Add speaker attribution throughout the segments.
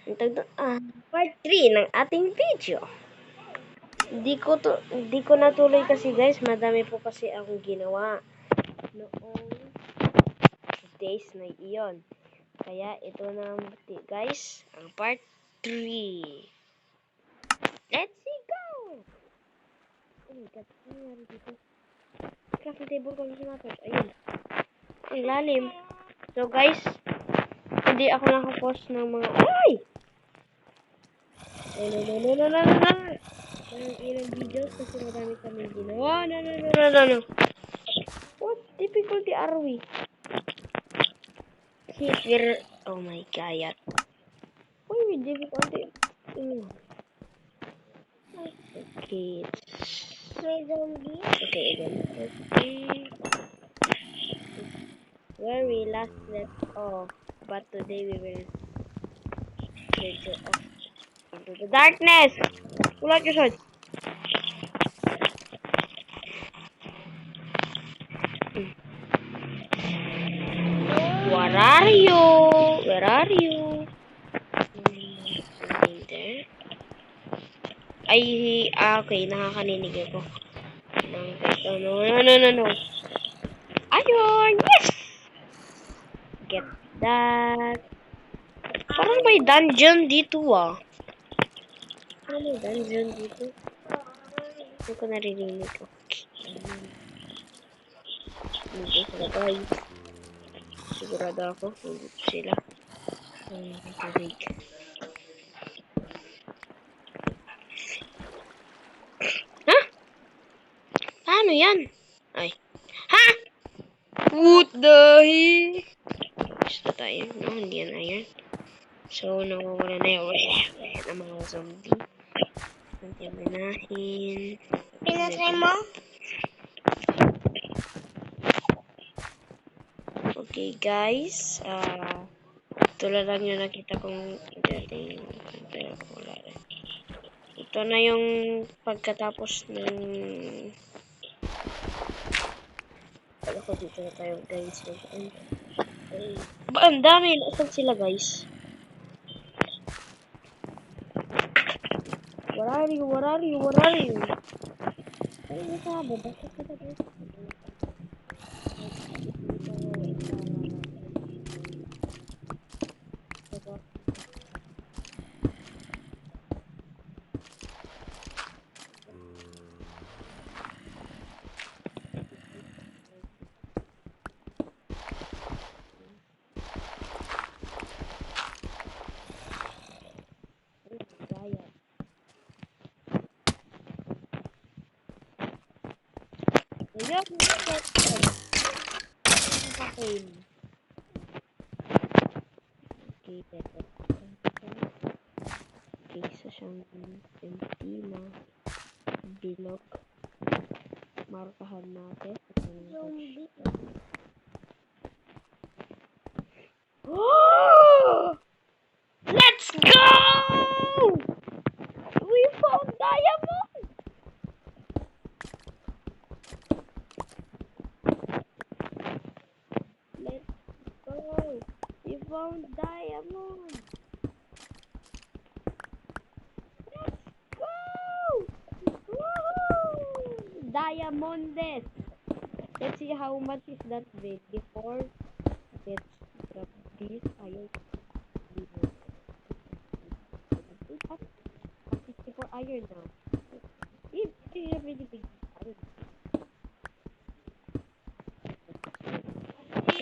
Speaker 1: Part 3 ng ating video. Di ko natuloy kasi guys, madami po kasi akong ginawa noong days na iyon. Kaya ito na guys, ang part 3. Let's go! Oh my god, ano nangyari dito? Crafting table ko na natin. Ayun. Ang lalim. So guys, hindi ako nakapost ng mga... Ay! No. Parang ilang videos kasi marami kami ginawa. No. What difficulty are we? Here. Oh my god. Why we difficulty? Okay. Okay, again. Okay. Where we last left off. But today we will go off into the darkness. Pull out your sword. Where are you? Where are you? Nothing there. Ay, okay. Nakakaninig ako. No. Ayun! Yes! Get that. Parang may dungeon dito ah. Parang may dungeon dito. Hindi ko naririnig. Okay. Hindi sila guys. Sigurado ako. Hindi sila. Ay, nagkarig. Ha? Paano yan? Ay. Ha? What the heck? Gusto tayo. No, hindi yan iron. So, nawawala na yung ng mga zombie. Nandiyan manahin.
Speaker 2: Pinatry mo?
Speaker 1: Okay, guys. Ito lang yung nakita kong dating. Wala rin. Ito na yung pagkatapos ng... Wala ko dito na tayo, guys. Ba, ang dami. Nasaan sila, guys? Where are you? Ay, nasa baba. Bakit ka ba, guys? Ayan, okay. Okay, isa siyang empty na bilog. Markahan natin. Let's go! We found diamond! Let's go! We found diamond! Let's go! Woohoo! Diamondes! Let's see how much is that weight before. Let's grab this iron. 64 iron now. It's really big iron.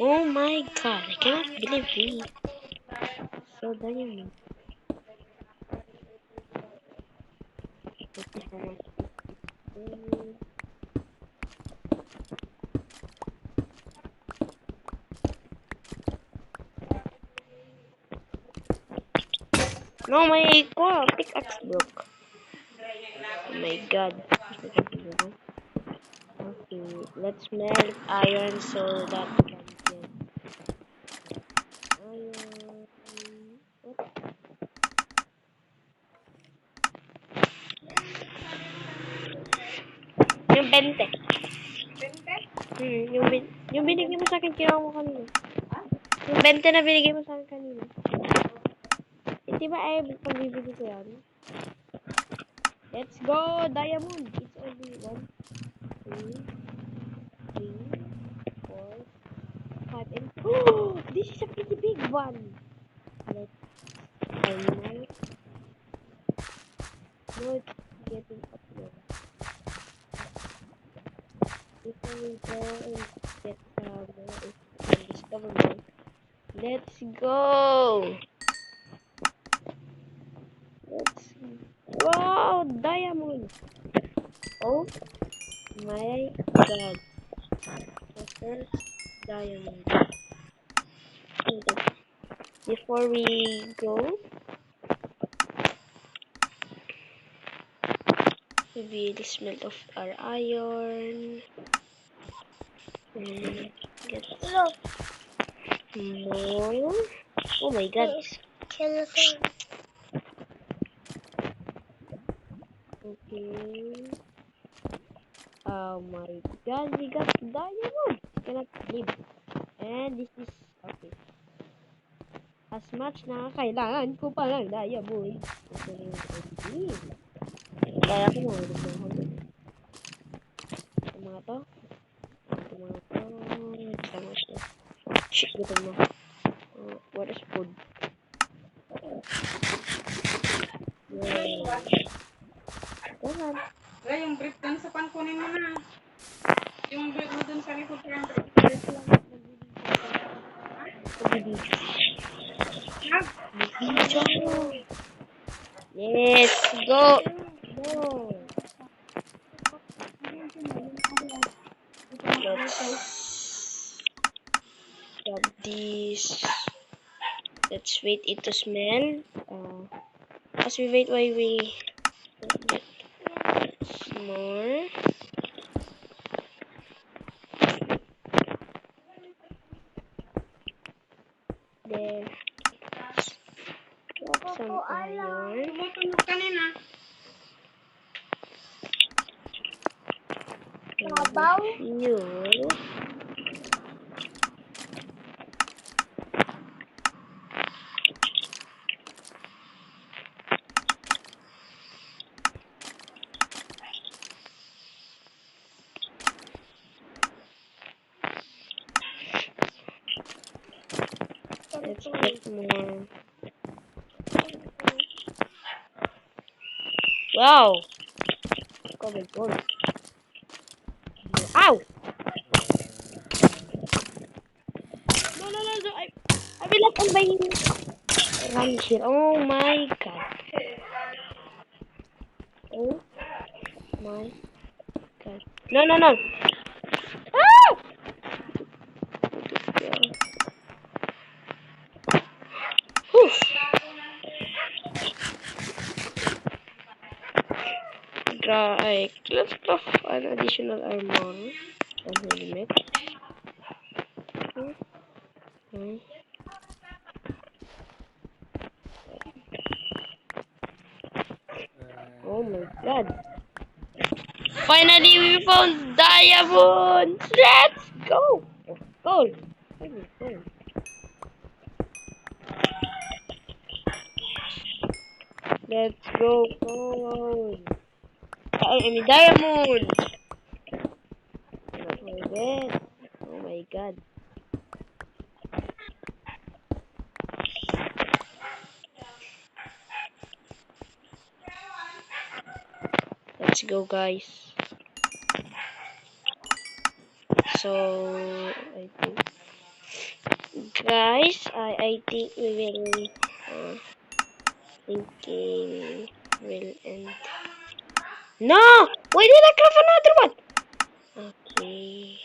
Speaker 1: Oh my god, I cannot believe it. So diamond. Let's see how much is. No, my pickaxe broke. Oh my god. Okay, let's melt iron so that we can get iron. What? Yung 20. 20? Yung binigay mo sa akin, kinuha mo kanina. Yung 20 na binigay mo sa akin kanina. 20 ba? Ay, pagbibigay ko yan. Let's go! Diamond! It's only 1, 2, 3, 4, 5, and... Oh! This is a pretty big one! Let's... I know. No, it's getting up there. Before we go and get more, if we can discover more. Let's go! Let's... Wow! Diamond! Oh my god. The first diamond. Okay. Before we go, maybe the smell of our iron. And get more. Oh my god. Okay. Oh my god, we got diamond. Cannot believe. And this is okay. As much na kailangan ko pa ng diamond. Okay. Kaya ko mahulog ng hulog. Ito mga to. Ito mga to. Sama siya. Shit, gutom na. What is food? Yeah. Ganun.
Speaker 2: Wala, yung brief dun sa pankunin mo na. Yung brief mo dun sa likod yung brief.
Speaker 1: Let's go. Go. Let's grab this. Let's wait it to smell. As we wait, why we get more. Then grab some iron.
Speaker 2: Tumutunog kanina.
Speaker 1: Fuel. Let's get more. Wow! Oh my god. Ow! No, no, no, no. I will not combine run here. Oh my god. Oh my god. No, no, no. Ah! Whew. Right. Let's craft an additional armor and helmet. Okay. Oh my god. Finally, we found diamonds! Let's go! Gold! Gold. Let's go, gold! I mean, diamond! Not my bed. Oh my god. Let's go, guys. So, I think, guys, I think we will, thinking will end. No! Why did I craft another one? Okay.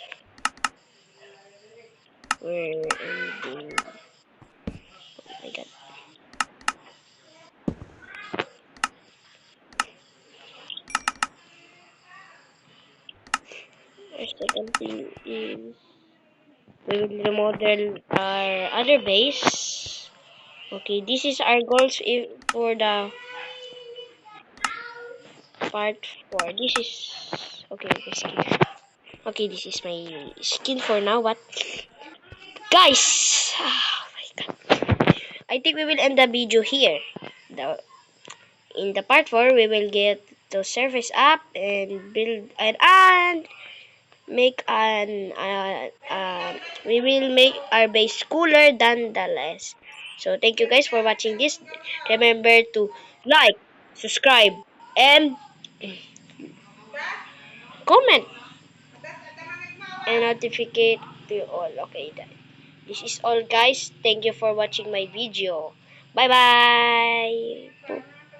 Speaker 1: We're ending. Oh my god. Our second thing is we will remodel our other base. Okay, this is our goals for the part 4. This is okay, the skin. Okay, this is my skin for now, but guys, oh my god. I think we will end the video here. In the part 4, we will get to surface up and build and make we will make our base cooler than the less. So thank you guys for watching this. Remember to like, subscribe, and comment and notificate to all. Okay, this is all guys. Thank you for watching my video. Bye bye.